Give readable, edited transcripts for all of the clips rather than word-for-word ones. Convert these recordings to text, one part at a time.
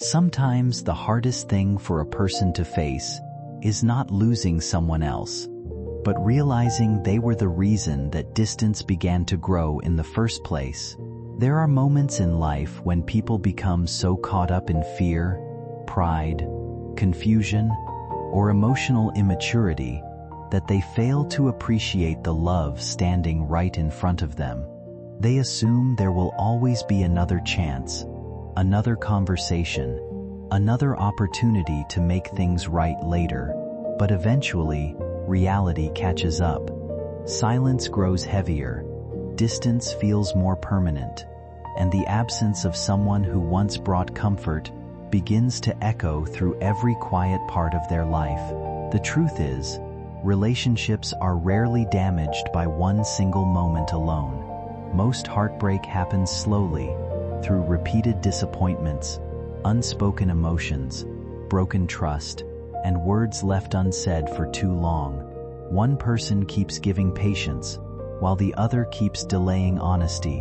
Sometimes the hardest thing for a person to face is not losing someone else, but realizing they were the reason that distance began to grow in the first place. There are moments in life when people become so caught up in fear, pride, confusion, or emotional immaturity that they fail to appreciate the love standing right in front of them. They assume there will always be another chance, another conversation, another opportunity to make things right later, but eventually, reality catches up. Silence grows heavier, distance feels more permanent, and the absence of someone who once brought comfort begins to echo through every quiet part of their life. The truth is, relationships are rarely damaged by one single moment alone. Most heartbreak happens slowly, through repeated disappointments, unspoken emotions, broken trust, and words left unsaid for too long. One person keeps giving patience, while the other keeps delaying honesty.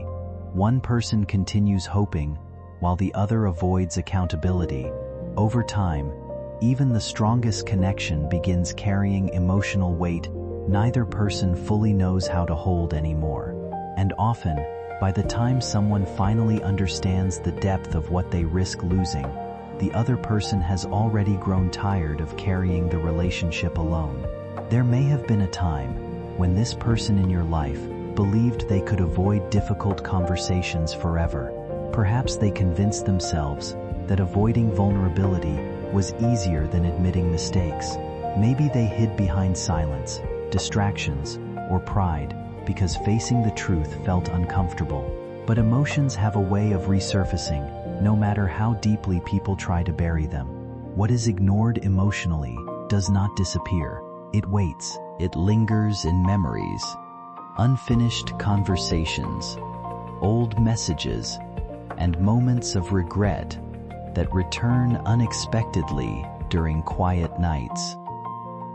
One person continues hoping, while the other avoids accountability. Over time, even the strongest connection begins carrying emotional weight neither person fully knows how to hold anymore. And often, by the time someone finally understands the depth of what they risk losing, the other person has already grown tired of carrying the relationship alone. There may have been a time when this person in your life believed they could avoid difficult conversations forever. Perhaps they convinced themselves that avoiding vulnerability was easier than admitting mistakes. Maybe they hid behind silence, distractions, or pride because facing the truth felt uncomfortable. But emotions have a way of resurfacing, no matter how deeply people try to bury them. What is ignored emotionally does not disappear. It waits. It lingers in memories, unfinished conversations, old messages, and moments of regret that return unexpectedly during quiet nights.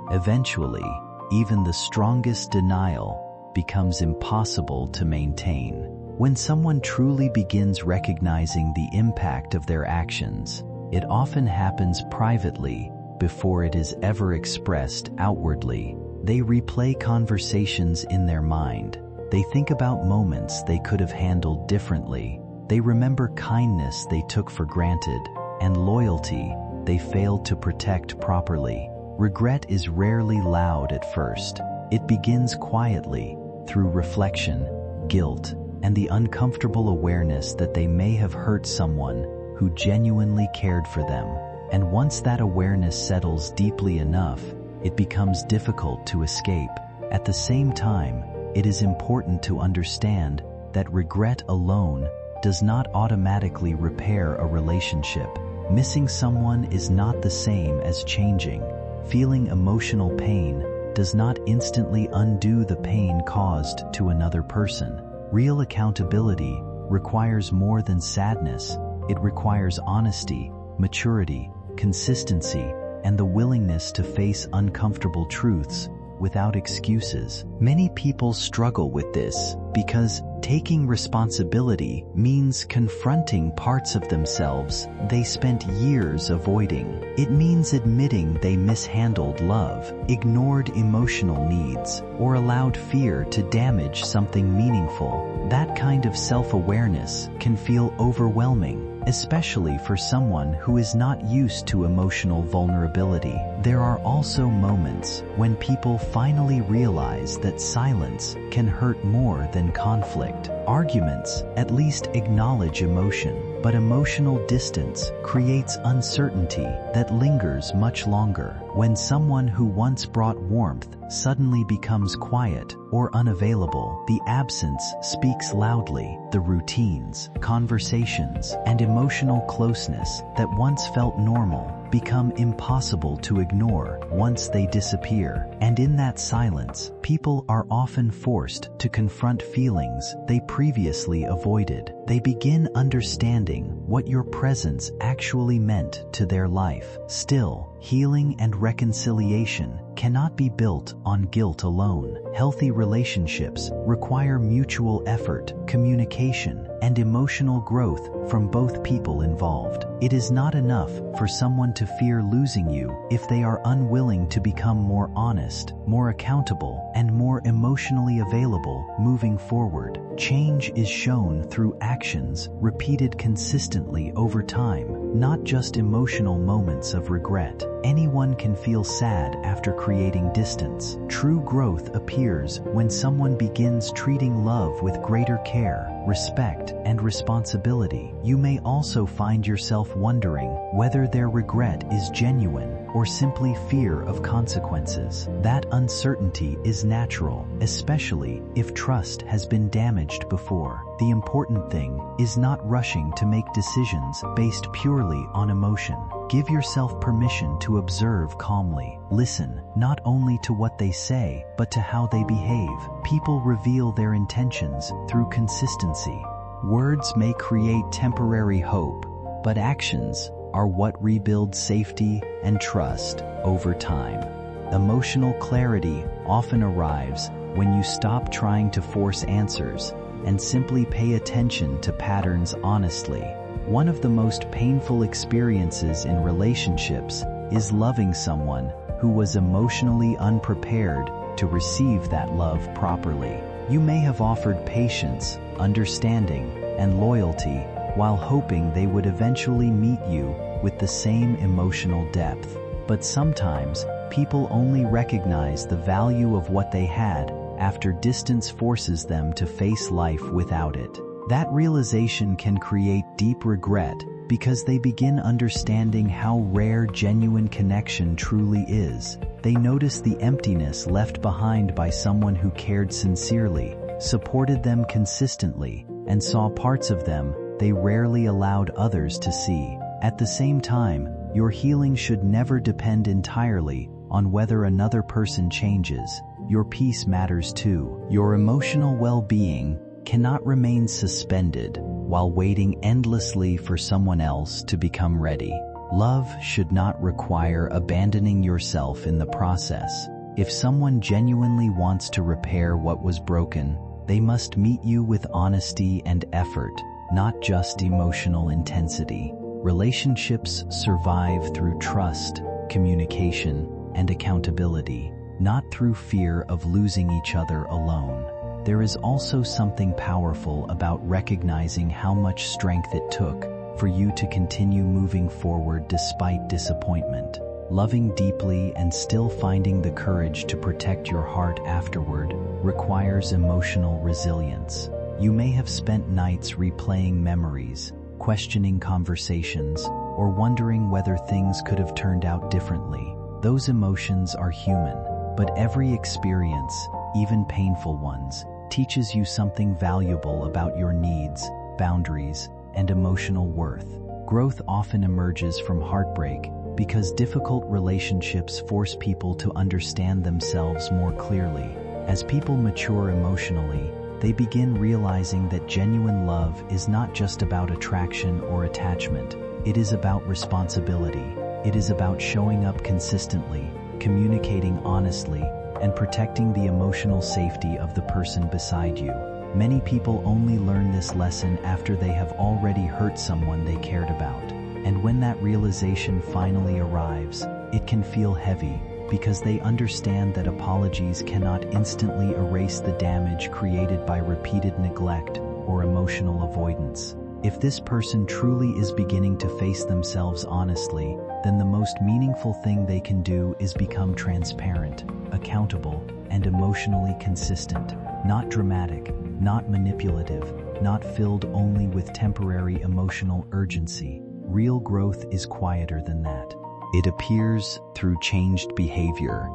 Eventually, even the strongest denial becomes impossible to maintain. When someone truly begins recognizing the impact of their actions, it often happens privately before it is ever expressed outwardly. They replay conversations in their mind. They think about moments they could have handled differently. They remember kindness they took for granted and loyalty they failed to protect properly. Regret is rarely loud at first. It begins quietly, through reflection, guilt, and the uncomfortable awareness that they may have hurt someone who genuinely cared for them. And once that awareness settles deeply enough, it becomes difficult to escape. At the same time, it is important to understand that regret alone does not automatically repair a relationship. Missing someone is not the same as changing. Feeling emotional pain does not instantly undo the pain caused to another person. Real accountability requires more than sadness. It requires honesty, maturity, consistency, and the willingness to face uncomfortable truths without excuses. Many people struggle with this because taking responsibility means confronting parts of themselves they spent years avoiding. It means admitting they mishandled love, ignored emotional needs, or allowed fear to damage something meaningful. That kind of self-awareness can feel overwhelming, especially for someone who is not used to emotional vulnerability. There are also moments when people finally realize that silence can hurt more than conflict. Arguments at least acknowledge emotion, but emotional distance creates uncertainty that lingers much longer. When someone who once brought warmth suddenly becomes quiet or unavailable, the absence speaks loudly. The routines, conversations, and emotional closeness that once felt normal become impossible to ignore once they disappear. And in that silence, people are often forced to confront feelings they previously avoided. They begin understanding what your presence actually meant to their life. Still, Healing and reconciliation cannot be built on guilt alone. Healthy relationships require mutual effort, communication, and emotional growth from both people involved. It is not enough for someone to fear losing you if they are unwilling to become more honest, more accountable, and more emotionally available moving forward. Change is shown through actions repeated consistently over time, not just emotional moments of regret. Anyone can feel sad after creating distance. True growth appears when someone begins treating love with greater care, respect, and responsibility. You may also find yourself wondering whether their regret is genuine or simply fear of consequences. That uncertainty is natural, especially if trust has been damaged before. The important thing is not rushing to make decisions based purely on emotion. Give yourself permission to observe calmly. Listen not only to what they say, but to how they behave. People reveal their intentions through consistency. Words may create temporary hope, but actions are what rebuild safety and trust over time. Emotional clarity often arrives when you stop trying to force answers and simply pay attention to patterns honestly. One of the most painful experiences in relationships is loving someone who was emotionally unprepared to receive that love properly. You may have offered patience, understanding, and loyalty while hoping they would eventually meet you with the same emotional depth. But sometimes, people only recognize the value of what they had after distance forces them to face life without it. That realization can create deep regret because they begin understanding how rare genuine connection truly is. They notice the emptiness left behind by someone who cared sincerely, supported them consistently, and saw parts of them they rarely allowed others to see. At the same time, your healing should never depend entirely on whether another person changes. Your peace matters too. Your emotional well-being cannot remain suspended while waiting endlessly for someone else to become ready. Love should not require abandoning yourself in the process. If someone genuinely wants to repair what was broken, they must meet you with honesty and effort, not just emotional intensity. Relationships survive through trust, communication, and accountability, not through fear of losing each other alone. There is also something powerful about recognizing how much strength it took for you to continue moving forward despite disappointment. Loving deeply and still finding the courage to protect your heart afterward requires emotional resilience. You may have spent nights replaying memories, questioning conversations, or wondering whether things could have turned out differently. Those emotions are human, but every experience, even painful ones, teaches you something valuable about your needs, boundaries, and emotional worth. Growth often emerges from heartbreak because difficult relationships force people to understand themselves more clearly. As people mature emotionally, they begin realizing that genuine love is not just about attraction or attachment. It is about responsibility. It is about showing up consistently, communicating honestly, and protecting the emotional safety of the person beside you. Many people only learn this lesson after they have already hurt someone they cared about. And when that realization finally arrives, it can feel heavy because they understand that apologies cannot instantly erase the damage created by repeated neglect or emotional avoidance. If this person truly is beginning to face themselves honestly, then the most meaningful thing they can do is become transparent, accountable, and emotionally consistent. Not dramatic, not manipulative, not filled only with temporary emotional urgency. Real growth is quieter than that. It appears through changed behavior,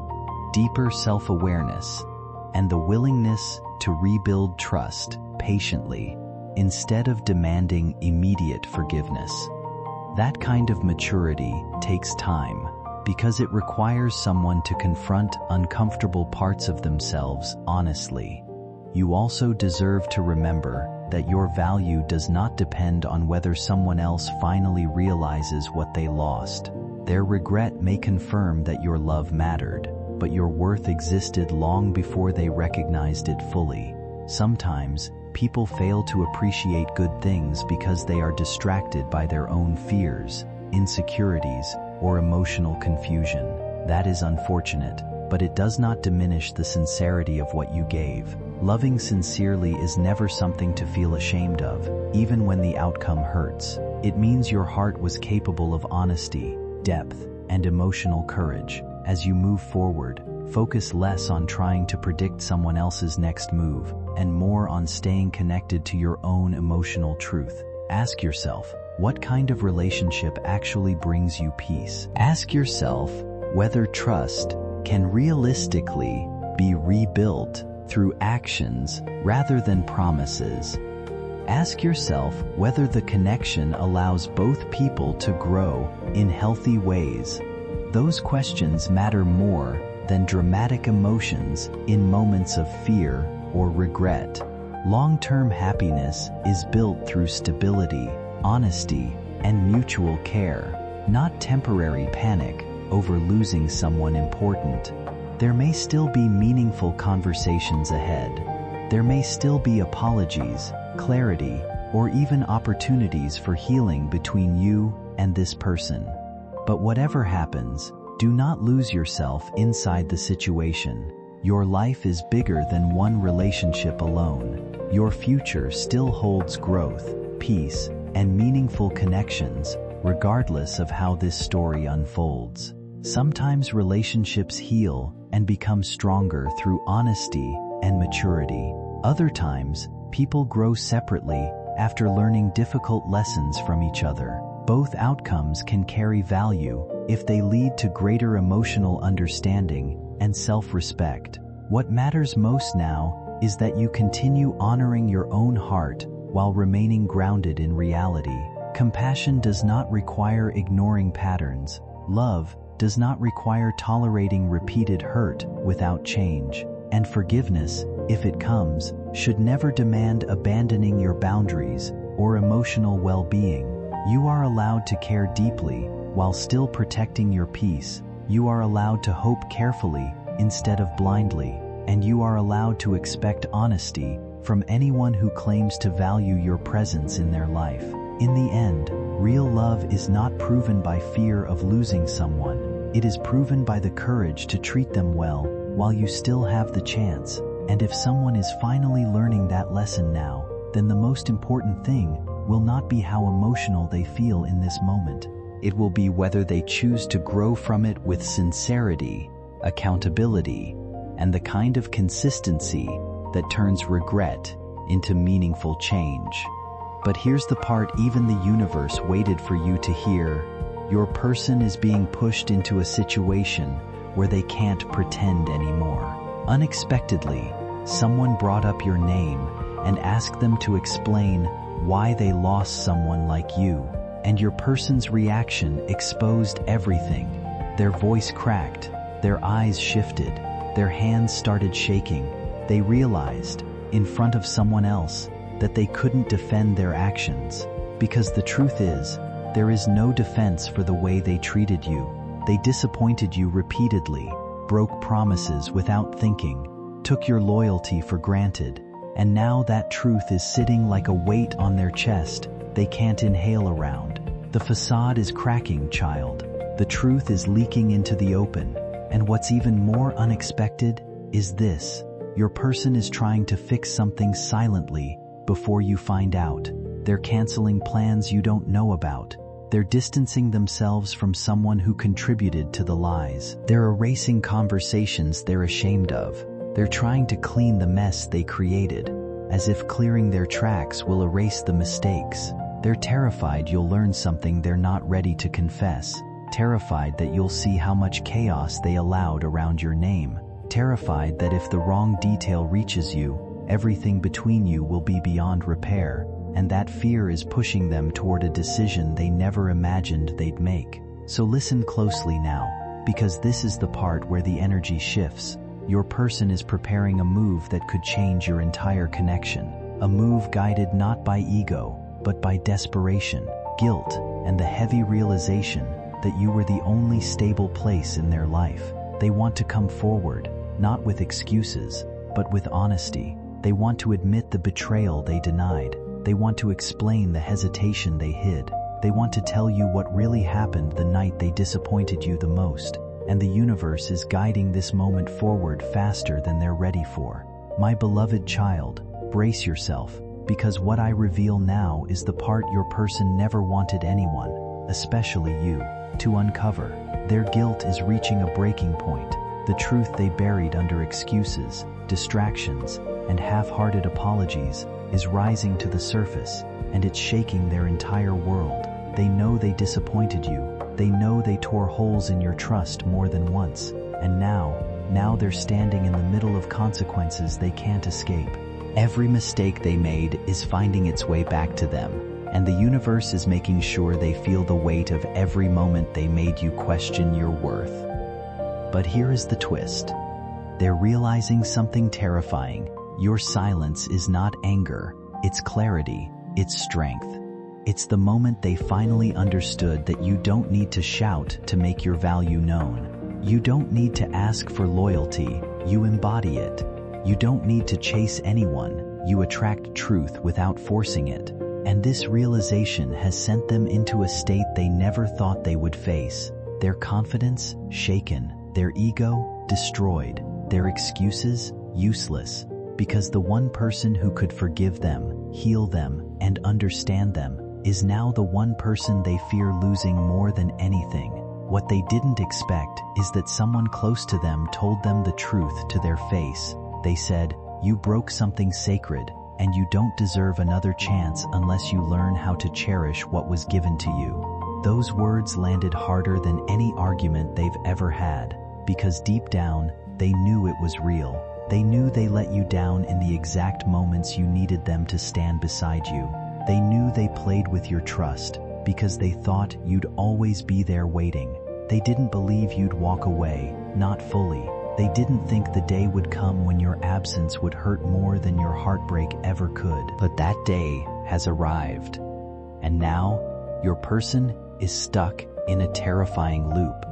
deeper self-awareness, and the willingness to rebuild trust patiently instead of demanding immediate forgiveness. That kind of maturity takes time because it requires someone to confront uncomfortable parts of themselves honestly. You also deserve to remember that your value does not depend on whether someone else finally realizes what they lost. Their regret may confirm that your love mattered, but your worth existed long before they recognized it fully. Sometimes, people fail to appreciate good things because they are distracted by their own fears, insecurities, or emotional confusion. That is unfortunate, but it does not diminish the sincerity of what you gave. Loving sincerely is never something to feel ashamed of, even when the outcome hurts. It means your heart was capable of honesty, depth, and emotional courage. As you move forward, focus less on trying to predict someone else's next move, and more on staying connected to your own emotional truth. Ask yourself, what kind of relationship actually brings you peace? Ask yourself whether trust can realistically be rebuilt through actions rather than promises. Ask yourself whether the connection allows both people to grow in healthy ways. Those questions matter more than dramatic emotions in moments of fear or regret. Long-term happiness is built through stability, honesty, and mutual care, not temporary panic over losing someone important. There may still be meaningful conversations ahead. There may still be apologies, clarity, or even opportunities for healing between you and this person. But whatever happens, do not lose yourself inside the situation. Your life is bigger than one relationship alone. Your future still holds growth, peace, and meaningful connections, regardless of how this story unfolds. Sometimes relationships heal and become stronger through honesty and maturity. Other times, people grow separately after learning difficult lessons from each other. Both outcomes can carry value if they lead to greater emotional understanding and self-respect. What matters most now is that you continue honoring your own heart while remaining grounded in reality. Compassion does not require ignoring patterns. Love does not require tolerating repeated hurt without change. And forgiveness, if it comes, should never demand abandoning your boundaries or emotional well-being. You are allowed to care deeply while still protecting your peace. You are allowed to hope carefully instead of blindly, and you are allowed to expect honesty from anyone who claims to value your presence in their life. In the end, real love is not proven by fear of losing someone. It is proven by the courage to treat them well while you still have the chance. And if someone is finally learning that lesson now, then the most important thing will not be how emotional they feel in this moment. It will be whether they choose to grow from it with sincerity, accountability, and the kind of consistency that turns regret into meaningful change. But here's the part even the universe waited for you to hear. Your person is being pushed into a situation where they can't pretend anymore. Unexpectedly, someone brought up your name and asked them to explain why they lost someone like you, and your person's reaction exposed everything. Their voice cracked, their eyes shifted, their hands started shaking. They realized, in front of someone else, that they couldn't defend their actions. Because the truth is, there is no defense for the way they treated you. They disappointed you repeatedly, broke promises without thinking, took your loyalty for granted, and now that truth is sitting like a weight on their chest they can't inhale around. The facade is cracking, child. The truth is leaking into the open, and what's even more unexpected is this. Your person is trying to fix something silently before you find out. They're canceling plans you don't know about. They're distancing themselves from someone who contributed to the lies. They're erasing conversations they're ashamed of. They're trying to clean the mess they created, as if clearing their tracks will erase the mistakes. They're terrified you'll learn something they're not ready to confess. Terrified that you'll see how much chaos they allowed around your name. Terrified that if the wrong detail reaches you, everything between you will be beyond repair. And that fear is pushing them toward a decision they never imagined they'd make. So listen closely now, because this is the part where the energy shifts. Your person is preparing a move that could change your entire connection. a move guided not by ego, but by desperation, guilt, and the heavy realization that you were the only stable place in their life. They want to come forward, not with excuses, but with honesty. They want to admit the betrayal they denied. They want to explain the hesitation they hid. They want to tell you what really happened the night they disappointed you the most. And the universe is guiding this moment forward faster than they're ready for. My beloved child, brace yourself, because what I reveal now is the part your person never wanted anyone, especially you, to uncover. Their guilt is reaching a breaking point. The truth they buried under excuses, distractions, and half-hearted apologies is rising to the surface, and it's shaking their entire world. They know they disappointed you. They know they tore holes in your trust more than once. And now they're standing in the middle of consequences they can't escape. Every mistake they made is finding its way back to them, and the universe is making sure they feel the weight of every moment they made you question your worth. But here is the twist. They're realizing something terrifying. Your silence is not anger, it's clarity, it's strength. It's the moment they finally understood that you don't need to shout to make your value known. You don't need to ask for loyalty, you embody it. You don't need to chase anyone, you attract truth without forcing it. And this realization has sent them into a state they never thought they would face. Their confidence shaken, their ego destroyed, their excuses useless. Because the one person who could forgive them, heal them, and understand them is now the one person they fear losing more than anything. What they didn't expect is that someone close to them told them the truth to their face. They said, "You broke something sacred, and you don't deserve another chance unless you learn how to cherish what was given to you." Those words landed harder than any argument they've ever had, because deep down, they knew it was real. They knew they let you down in the exact moments you needed them to stand beside you. They knew they played with your trust because they thought you'd always be there waiting. They didn't believe you'd walk away, not fully. They didn't think the day would come when your absence would hurt more than your heartbreak ever could. But that day has arrived. And now, your person is stuck in a terrifying loop,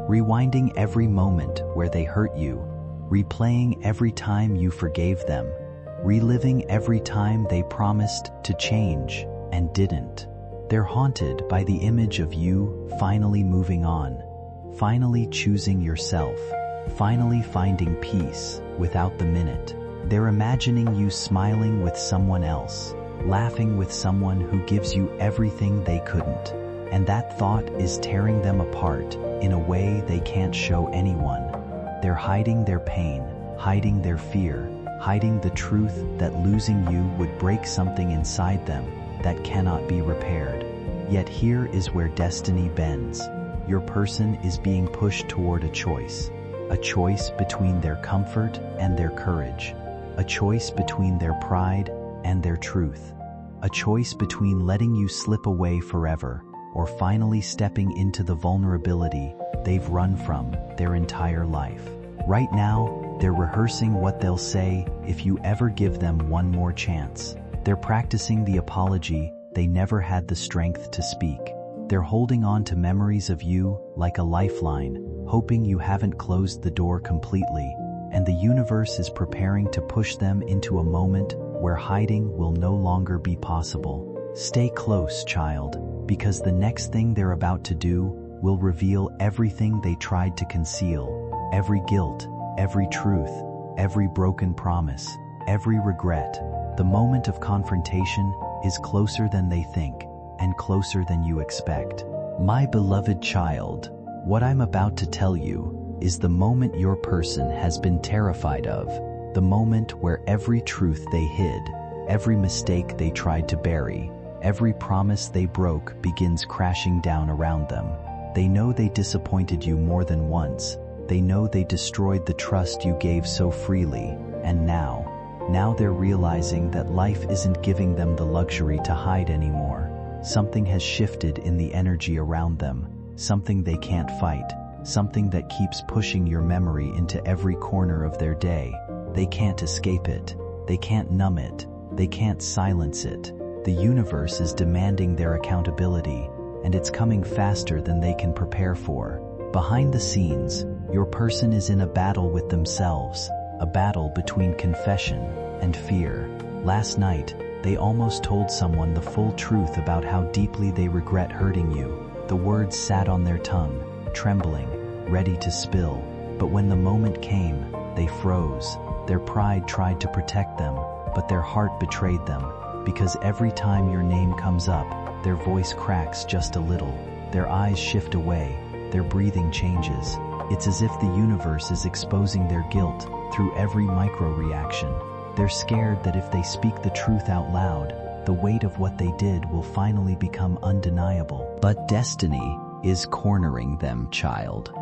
rewinding every moment where they hurt you, replaying every time you forgave them, reliving every time they promised to change and didn't. They're haunted by the image of you finally moving on, finally choosing yourself, finally finding peace without the minute. They're imagining you smiling with someone else, laughing with someone who gives you everything they couldn't. And that thought is tearing them apart in a way they can't show anyone. They're hiding their pain, hiding their fear, hiding the truth that losing you would break something inside them that cannot be repaired. Yet here is where destiny bends. Your person is being pushed toward a choice between their comfort and their courage, a choice between their pride and their truth, a choice between letting you slip away forever or finally stepping into the vulnerability they've run from their entire life. Right now, they're rehearsing what they'll say if you ever give them one more chance. They're practicing the apology they never had the strength to speak. They're holding on to memories of you like a lifeline, hoping you haven't closed the door completely, and the universe is preparing to push them into a moment where hiding will no longer be possible. Stay close, child, because the next thing they're about to do will reveal everything they tried to conceal. Every guilt, every truth, every broken promise, every regret. The moment of confrontation is closer than they think and closer than you expect. My beloved child, what I'm about to tell you is the moment your person has been terrified of, the moment where every truth they hid, every mistake they tried to bury, every promise they broke begins crashing down around them. They know they disappointed you more than once. They know they destroyed the trust you gave so freely, and now they're realizing that life isn't giving them the luxury to hide anymore. Something has shifted in the energy around them, something they can't fight, something that keeps pushing your memory into every corner of their day. They can't escape it, they can't numb it, They can't silence it. The universe is demanding their accountability, and it's coming faster than they can prepare for. Behind the scenes, your person is in a battle with themselves, a battle between confession and fear. Last night, they almost told someone the full truth about how deeply they regret hurting you. The words sat on their tongue, trembling, ready to spill. But when the moment came, they froze. Their pride tried to protect them, but their heart betrayed them. Because every time your name comes up, their voice cracks just a little. Their eyes shift away. Their breathing changes. It's as if the universe is exposing their guilt through every micro-reaction. They're scared that if they speak the truth out loud, the weight of what they did will finally become undeniable. But destiny is cornering them, child,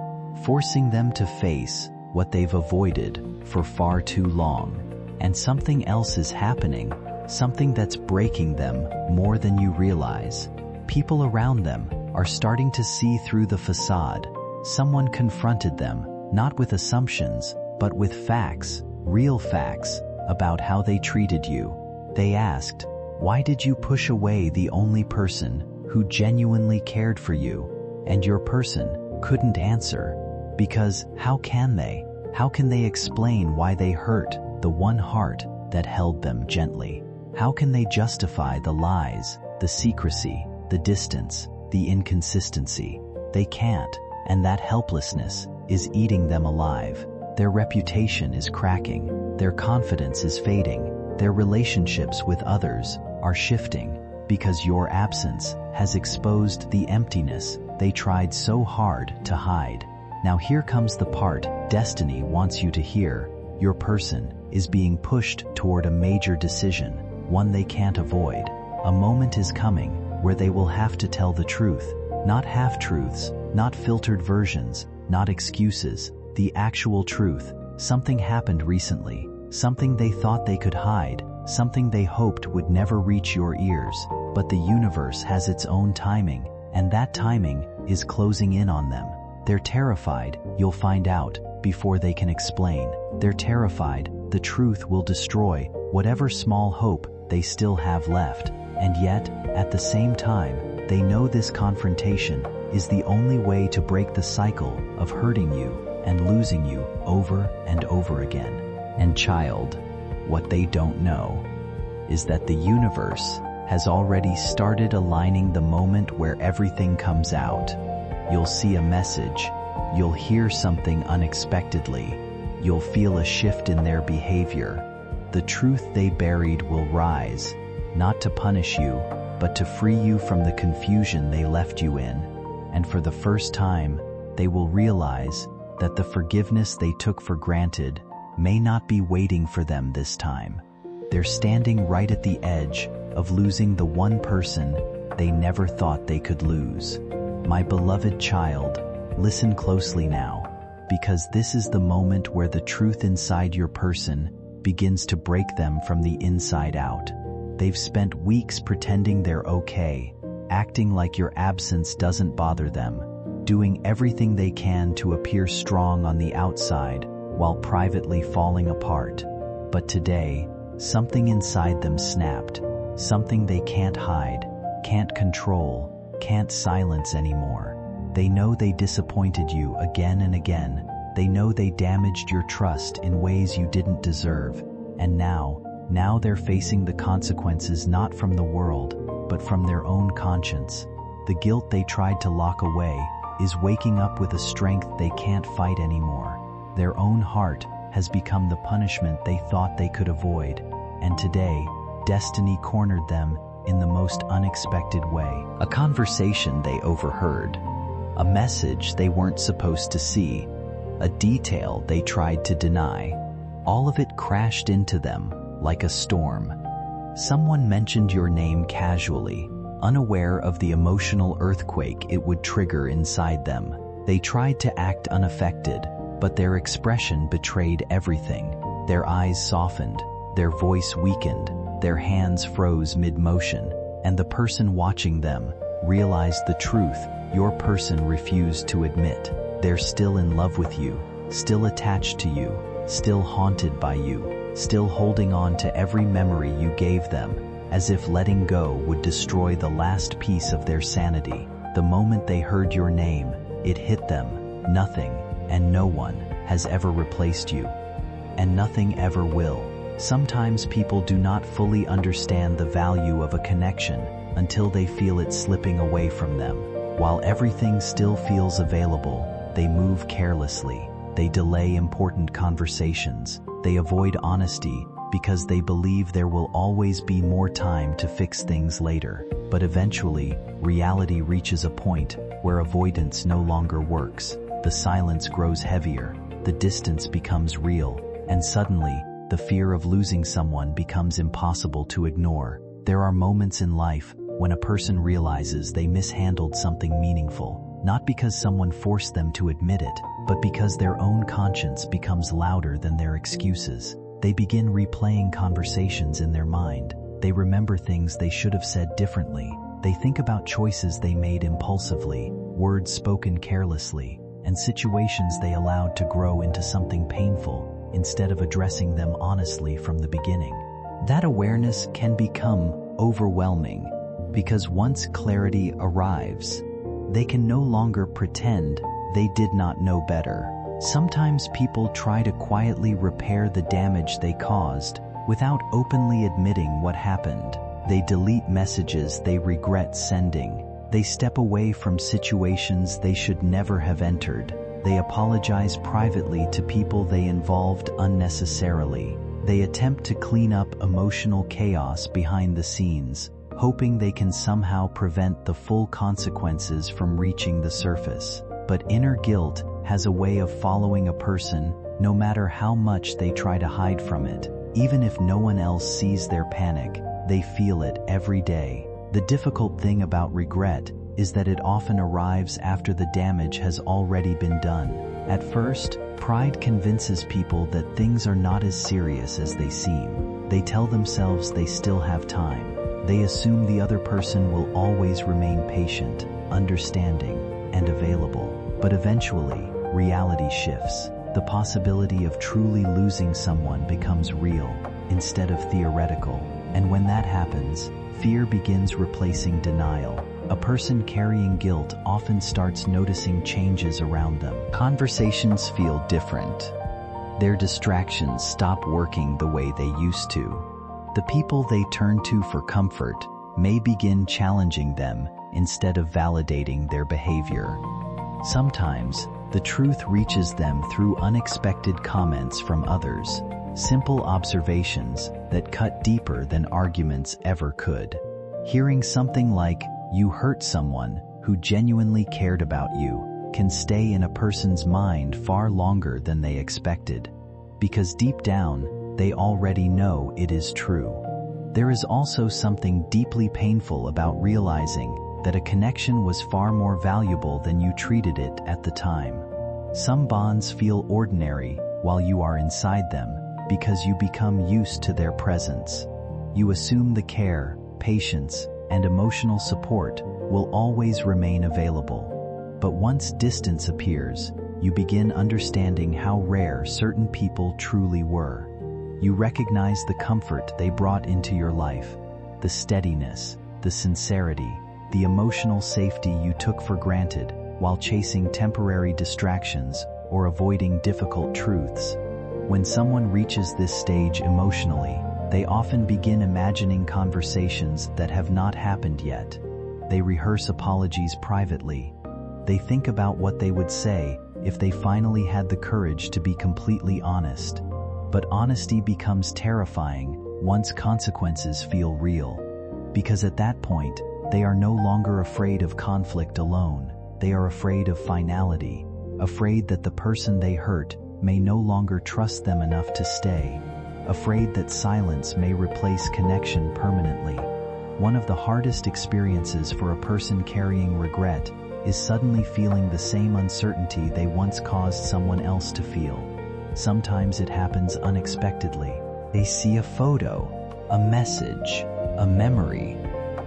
forcing them to face what they've avoided for far too long. And something else is happening, something that's breaking them more than you realize. People around them are starting to see through the facade. Someone confronted them, not with assumptions, but with facts, real facts, about how they treated you. They asked, "Why did you push away the only person who genuinely cared for you?" And your person couldn't answer, because how can they? How can they explain why they hurt the one heart that held them gently? How can they justify the lies, the secrecy, the distance, the inconsistency? They can't, and that helplessness is eating them alive. Their reputation is cracking, their confidence is fading, their relationships with others are shifting, because your absence has exposed the emptiness they tried so hard to hide. Now here comes the part destiny wants you to hear. Your person is being pushed toward a major decision, one they can't avoid. A moment is coming where they will have to tell the truth, not half-truths, not filtered versions, not excuses, the actual truth. Something happened recently, something they thought they could hide, something they hoped would never reach your ears. But the universe has its own timing, and that timing is closing in on them. They're terrified you'll find out before they can explain. They're terrified the truth will destroy whatever small hope they still have left. And yet, at the same time, they know this confrontation is the only way to break the cycle of hurting you and losing you over and over again. And child, what they don't know is that the universe has already started aligning the moment where everything comes out. You'll see a message, you'll hear something unexpectedly, you'll feel a shift in their behavior. The truth they buried will rise, not to punish you, but to free you from the confusion they left you in. And for the first time, they will realize that the forgiveness they took for granted may not be waiting for them this time. They're standing right at the edge of losing the one person they never thought they could lose. My beloved child, listen closely now, because this is the moment where the truth inside your person begins to break them from the inside out. They've spent weeks pretending they're okay, acting like your absence doesn't bother them, doing everything they can to appear strong on the outside while privately falling apart. But today, something inside them snapped, something they can't hide, can't control, can't silence anymore. They know they disappointed you again and again. They know they damaged your trust in ways you didn't deserve. And now they're facing the consequences not from the world, but from their own conscience. The guilt they tried to lock away is waking up with a strength they can't fight anymore. Their own heart has become the punishment they thought they could avoid. And today, destiny cornered them in the most unexpected way. A conversation they overheard, a message they weren't supposed to see, a detail they tried to deny. All of it crashed into them like a storm. Someone mentioned your name casually, unaware of the emotional earthquake it would trigger inside them. They tried to act unaffected, but their expression betrayed everything. Their eyes softened, their voice weakened, their hands froze mid-motion, and the person watching them realized the truth your person refused to admit. They're still in love with you, still attached to you, still haunted by you, still holding on to every memory you gave them, as if letting go would destroy the last piece of their sanity. The moment they heard your name, it hit them. Nothing, and no one, has ever replaced you. And nothing ever will. Sometimes people do not fully understand the value of a connection until they feel it slipping away from them. While everything still feels available, they move carelessly. They delay important conversations. They avoid honesty because they believe there will always be more time to fix things later. But eventually, reality reaches a point where avoidance no longer works. The silence grows heavier, the distance becomes real, and suddenly, the fear of losing someone becomes impossible to ignore. There are moments in life when a person realizes they mishandled something meaningful, not because someone forced them to admit it, but because their own conscience becomes louder than their excuses. They begin replaying conversations in their mind. They remember things they should have said differently. They think about choices they made impulsively, words spoken carelessly, and situations they allowed to grow into something painful instead of addressing them honestly from the beginning. That awareness can become overwhelming because once clarity arrives, they can no longer pretend they did not know better. Sometimes people try to quietly repair the damage they caused without openly admitting what happened. They delete messages they regret sending. They step away from situations they should never have entered. They apologize privately to people they involved unnecessarily. They attempt to clean up emotional chaos behind the scenes, hoping they can somehow prevent the full consequences from reaching the surface. But inner guilt has a way of following a person no matter how much they try to hide from it. Even if no one else sees their panic, they feel it every day. The difficult thing about regret is that it often arrives after the damage has already been done. At first, pride convinces people that things are not as serious as they seem. They tell themselves they still have time. They assume the other person will always remain patient, understanding, and available. But eventually, reality shifts. The possibility of truly losing someone becomes real instead of theoretical. And when that happens, fear begins replacing denial. A person carrying guilt often starts noticing changes around them. Conversations feel different. Their distractions stop working the way they used to. The people they turn to for comfort may begin challenging them instead of validating their behavior. Sometimes, the truth reaches them through unexpected comments from others, simple observations that cut deeper than arguments ever could. Hearing something like, "You hurt someone who genuinely cared about you," can stay in a person's mind far longer than they expected, because deep down, they already know it is true. There is also something deeply painful about realizing that a connection was far more valuable than you treated it at the time. Some bonds feel ordinary while you are inside them because you become used to their presence. You assume the care, patience, and emotional support will always remain available. But once distance appears, you begin understanding how rare certain people truly were. You recognize the comfort they brought into your life, the steadiness, the sincerity, the emotional safety you took for granted while chasing temporary distractions or avoiding difficult truths. When someone reaches this stage emotionally, they often begin imagining conversations that have not happened yet. They rehearse apologies privately. They think about what they would say if they finally had the courage to be completely honest. But honesty becomes terrifying once consequences feel real. Because at that point, they are no longer afraid of conflict alone. They are afraid of finality, afraid that the person they hurt may no longer trust them enough to stay, afraid that silence may replace connection permanently. One of the hardest experiences for a person carrying regret is suddenly feeling the same uncertainty they once caused someone else to feel. Sometimes it happens unexpectedly. They see a photo, a message, a memory,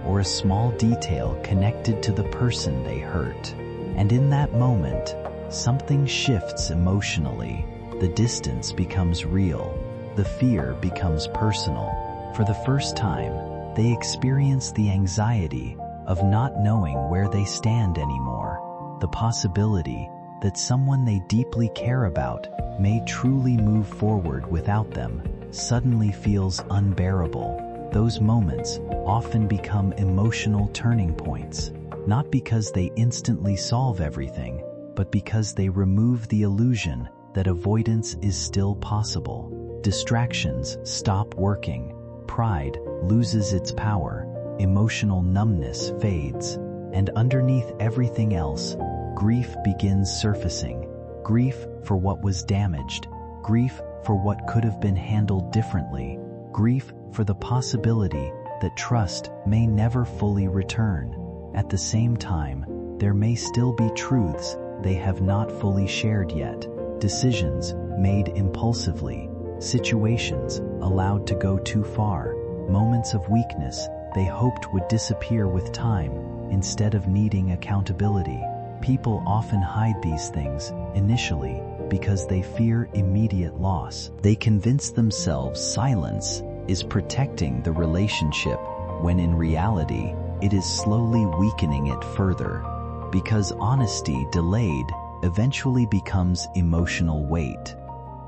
or a small detail connected to the person they hurt. And in that moment, something shifts emotionally. The distance becomes real. the fear becomes personal. For the first time, they experience the anxiety of not knowing where they stand anymore. The possibility that someone they deeply care about may truly move forward without them suddenly feels unbearable. Those moments often become emotional turning points, not because they instantly solve everything, but because they remove the illusion that avoidance is still possible. Distractions stop working, pride loses its power, emotional numbness fades, and underneath everything else, grief begins surfacing. Grief for what was damaged, grief for what could have been handled differently, grief for the possibility that trust may never fully return. At the same time, there may still be truths they have not fully shared yet, decisions made impulsively, situations allowed to go too far, moments of weakness they hoped would disappear with time instead of needing accountability. People often hide these things initially because they fear immediate loss. They convince themselves silence is protecting the relationship when in reality it is slowly weakening it further. Because honesty delayed eventually becomes emotional weight,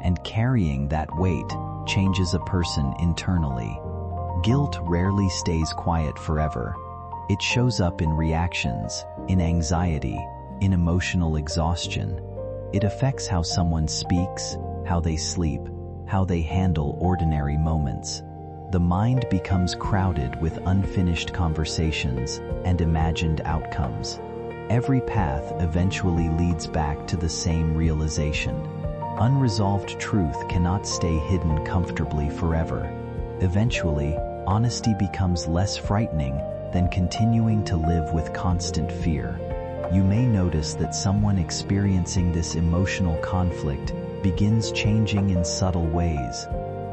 and carrying that weight changes a person internally. Guilt rarely stays quiet forever. It shows up in reactions, in anxiety, in emotional exhaustion. It affects how someone speaks, how they sleep, how they handle ordinary moments. The mind becomes crowded with unfinished conversations and imagined outcomes. Every path eventually leads back to the same realization. Unresolved truth cannot stay hidden comfortably forever. Eventually, honesty becomes less frightening than continuing to live with constant fear. You may notice that someone experiencing this emotional conflict begins changing in subtle ways.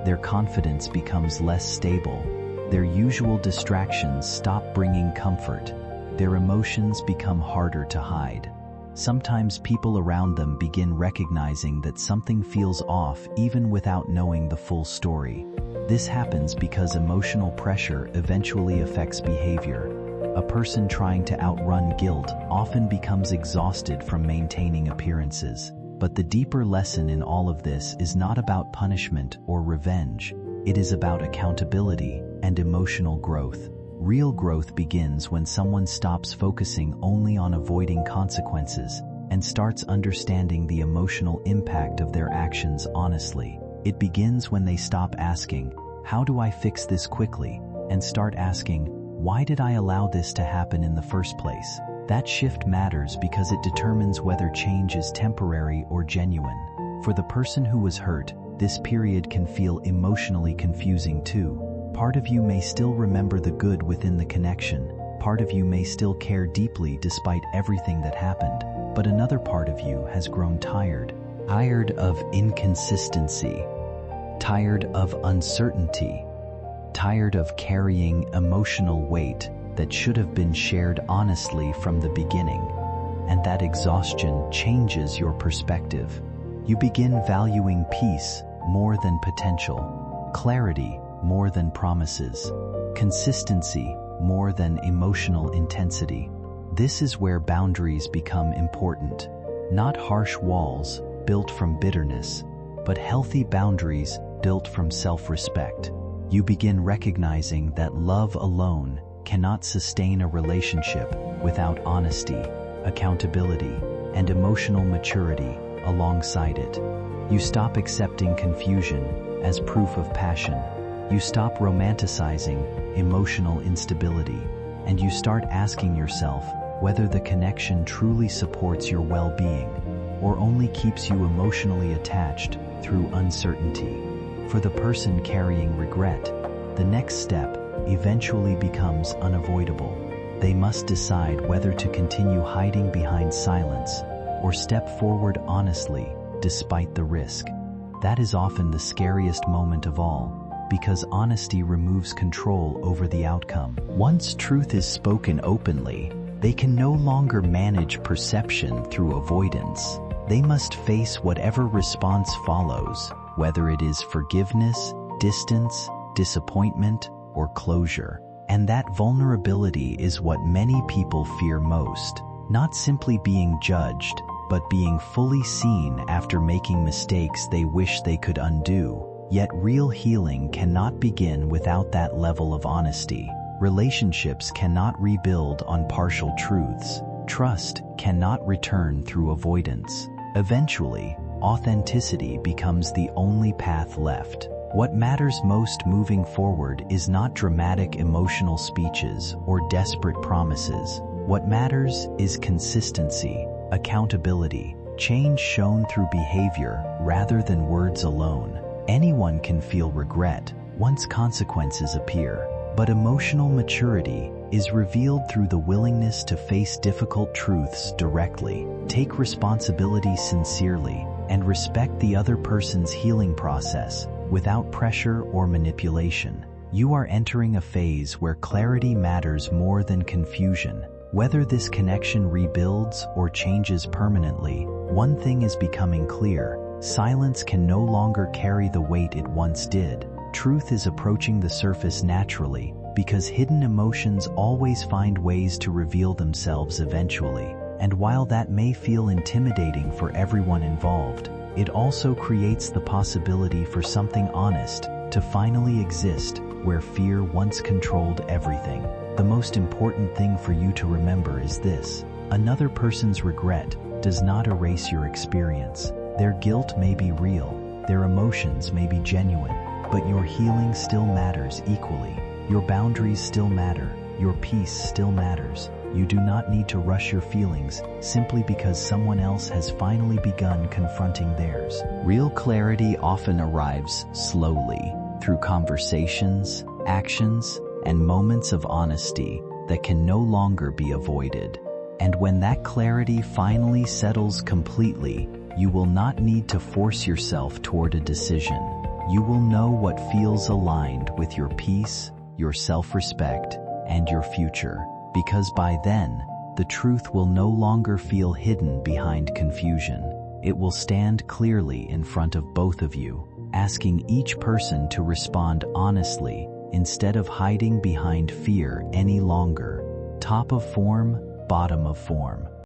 Their confidence becomes less stable. Their usual distractions stop bringing comfort. Their emotions become harder to hide. Sometimes people around them begin recognizing that something feels off even without knowing the full story. This happens because emotional pressure eventually affects behavior. A person trying to outrun guilt often becomes exhausted from maintaining appearances. But the deeper lesson in all of this is not about punishment or revenge. It is about accountability and emotional growth. Real growth begins when someone stops focusing only on avoiding consequences and starts understanding the emotional impact of their actions honestly. It begins when they stop asking, "How do I fix this quickly?" and start asking, "Why did I allow this to happen in the first place?" That shift matters because it determines whether change is temporary or genuine. For the person who was hurt, this period can feel emotionally confusing too. Part of you may still remember the good within the connection. Part of you may still care deeply despite everything that happened. But another part of you has grown tired. Tired of inconsistency. Tired of uncertainty. Tired of carrying emotional weight that should have been shared honestly from the beginning. And that exhaustion changes your perspective. You begin valuing peace more than potential, clarity more than promises, consistency more than emotional intensity. This is where boundaries become important. Not harsh walls built from bitterness, but healthy boundaries built from self-respect. You begin recognizing that love alone cannot sustain a relationship without honesty, accountability, and emotional maturity alongside it. You stop accepting confusion as proof of passion. You stop romanticizing emotional instability, and you start asking yourself whether the connection truly supports your well-being or only keeps you emotionally attached through uncertainty. For the person carrying regret, the next step eventually becomes unavoidable. They must decide whether to continue hiding behind silence or step forward honestly despite the risk. That is often the scariest moment of all, because honesty removes control over the outcome. Once truth is spoken openly, they can no longer manage perception through avoidance. They must face whatever response follows, whether it is forgiveness, distance, disappointment, or closure. And that vulnerability is what many people fear most. Not simply being judged, but being fully seen after making mistakes they wish they could undo. Yet real healing cannot begin without that level of honesty. Relationships cannot rebuild on partial truths. Trust cannot return through avoidance. Eventually, authenticity becomes the only path left. What matters most moving forward is not dramatic emotional speeches or desperate promises. What matters is consistency, accountability, change shown through behavior rather than words alone. Anyone can feel regret once consequences appear, but emotional maturity is revealed through the willingness to face difficult truths directly, take responsibility sincerely, and respect the other person's healing process without pressure or manipulation. You are entering a phase where clarity matters more than confusion. Whether this connection rebuilds or changes permanently, one thing is becoming clear: silence can no longer carry the weight it once did. Truth is approaching the surface naturally, because hidden emotions always find ways to reveal themselves eventually. And while that may feel intimidating for everyone involved, it also creates the possibility for something honest to finally exist where fear once controlled everything. The most important thing for you to remember is this: another person's regret does not erase your experience. Their guilt may be real, their emotions may be genuine, but your healing still matters equally. Your boundaries still matter, your peace still matters. You do not need to rush your feelings simply because someone else has finally begun confronting theirs. Real clarity often arrives slowly, through conversations, actions, and moments of honesty that can no longer be avoided. And when that clarity finally settles completely, you will not need to force yourself toward a decision. You will know what feels aligned with your peace, your self-respect, and your future. Because by then, the truth will no longer feel hidden behind confusion. It will stand clearly in front of both of you, asking each person to respond honestly instead of hiding behind fear any longer. Top of form, bottom of form.